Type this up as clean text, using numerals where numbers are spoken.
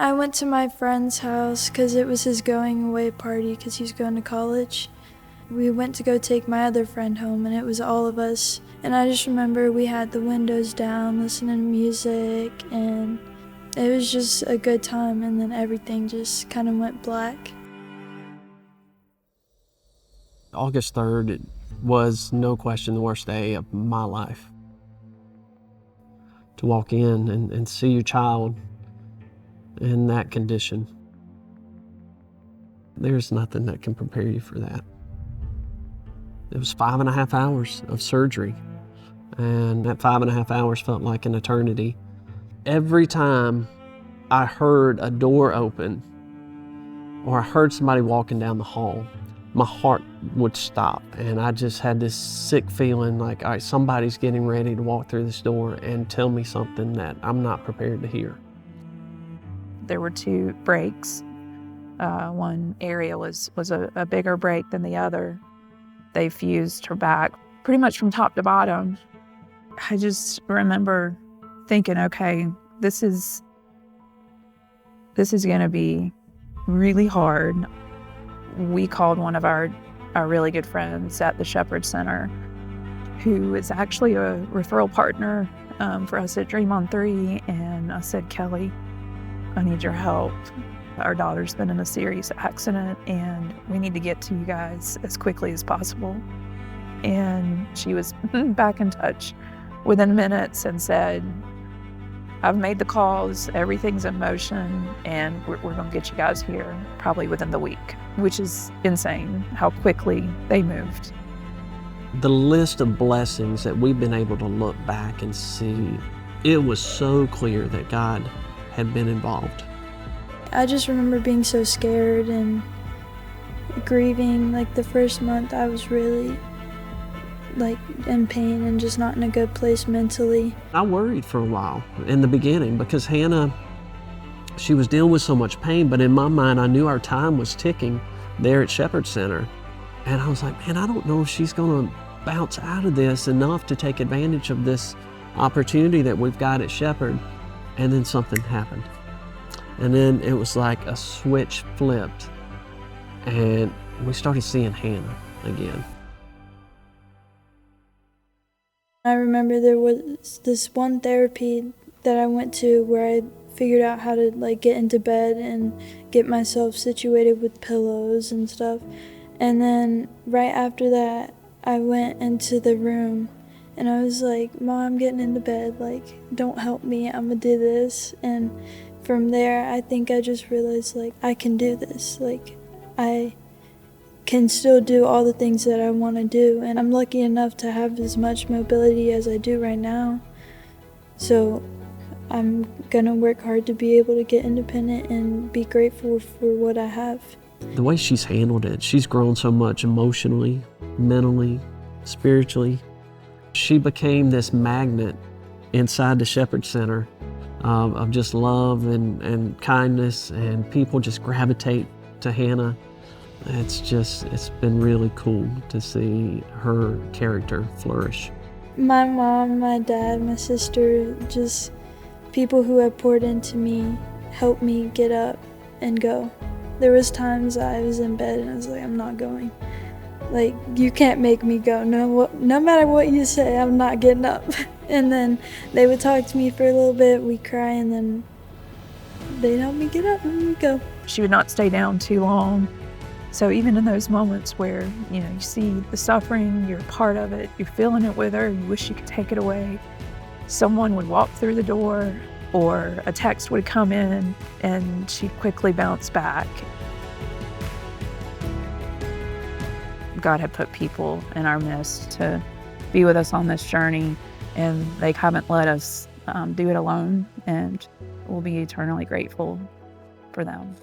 I went to my friend's house because it was his going away party because he was going to college. We went to go take my other friend home, and it was all of us. And I just remember we had the windows down, listening to music, and it was just a good time, and then everything just kind of went black. August 3rd was no question the worst day of my life. To walk in and see your child in that condition, there's nothing that can prepare you for that. It was 5.5 hours of surgery, and that 5.5 hours felt like an eternity. Every time I heard a door open or I heard somebody walking down the hall, my heart would stop, and I just had this sick feeling like, all right, somebody's getting ready to walk through this door and tell me something that I'm not prepared to hear. There were 2 breaks. One area was a bigger break than the other. They fused her back pretty much from top to bottom. I just remember thinking, okay, this is going to be really hard. We called one of our really good friends at the Shepherd Center, who is actually a referral partner for us at Dream on 3, and I said, Kelly, I need your help. Our daughter's been in a serious accident, and we need to get to you guys as quickly as possible. And she was back in touch within minutes and said, I've made the calls, everything's in motion, and we're going to get you guys here probably within the week, which is insane how quickly they moved. The list of blessings that we've been able to look back and see, it was so clear that God had been involved. I just remember being so scared and grieving. Like the first month I was really in pain and just not in a good place mentally. I worried for a while in the beginning because Hannah, she was dealing with so much pain, but in my mind I knew our time was ticking there at Shepherd Center. And I was like, man, I don't know if she's gonna bounce out of this enough to take advantage of this opportunity that we've got at Shepherd. And then something happened. And then it was like a switch flipped, and we started seeing Hannah again. I remember there was this one therapy that I went to where I figured out how to get into bed and get myself situated with pillows and stuff. And then right after that, I went into the room and I was like, Mom, I'm getting into bed, don't help me, I'm gonna do this. And from there, I think I just realized, I can do this. I can still do all the things that I want to do. And I'm lucky enough to have as much mobility as I do right now. So I'm going to work hard to be able to get independent and be grateful for what I have. The way she's handled it, she's grown so much emotionally, mentally, spiritually. She became this magnet inside the Shepherd Center of just love and kindness, and people just gravitate to Hannah. It's been really cool to see her character flourish. My mom, my dad, my sister, just people who have poured into me, helped me get up and go. There was times I was in bed and I was like, I'm not going. You can't make me go. No matter what you say, I'm not getting up. And then they would talk to me for a little bit, we'd cry, and then they'd help me get up and we'd go. She would not stay down too long. So even in those moments where, you see the suffering, you're a part of it, you're feeling it with her, you wish you could take it away, someone would walk through the door or a text would come in and she'd quickly bounce back. God had put people in our midst to be with us on this journey, and they haven't let us do it alone, and we'll be eternally grateful for them.